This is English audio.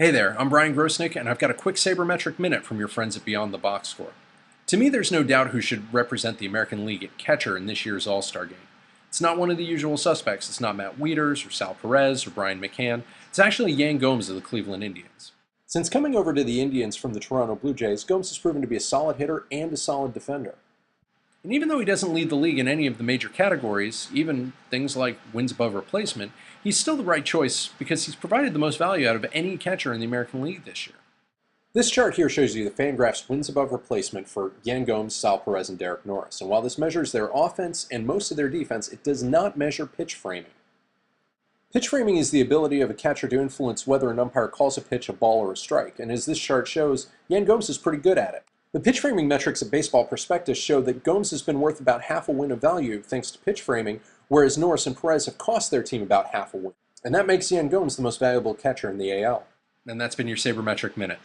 Hey there, I'm Brian Grosnick, and I've got a quick sabermetric minute from your friends at Beyond the Box Score. To me, there's no doubt who should represent the American League at catcher in this year's All-Star game. It's not one of the usual suspects. It's not Matt Wieters or Sal Perez or Brian McCann. It's actually Yan Gomes of the Cleveland Indians. Since coming over to the Indians from the Toronto Blue Jays, Gomes has proven to be a solid hitter and a solid defender. And even though he doesn't lead the league in any of the major categories, even things like wins above replacement, he's still the right choice because he's provided the most value out of any catcher in the American League this year. This chart here shows you the Fangraphs wins above replacement for Yan Gomes, Sal Perez, and Derek Norris. And while this measures their offense and most of their defense, it does not measure pitch framing. Pitch framing is the ability of a catcher to influence whether an umpire calls a pitch a ball or a strike. And as this chart shows, Yan Gomes is pretty good at it. The pitch framing metrics at Baseball Prospectus show that Gomes has been worth about half a win of value thanks to pitch framing, whereas Norris and Perez have cost their team about half a win. And that makes Yan Gomes the most valuable catcher in the AL. And that's been your Sabermetric Minute.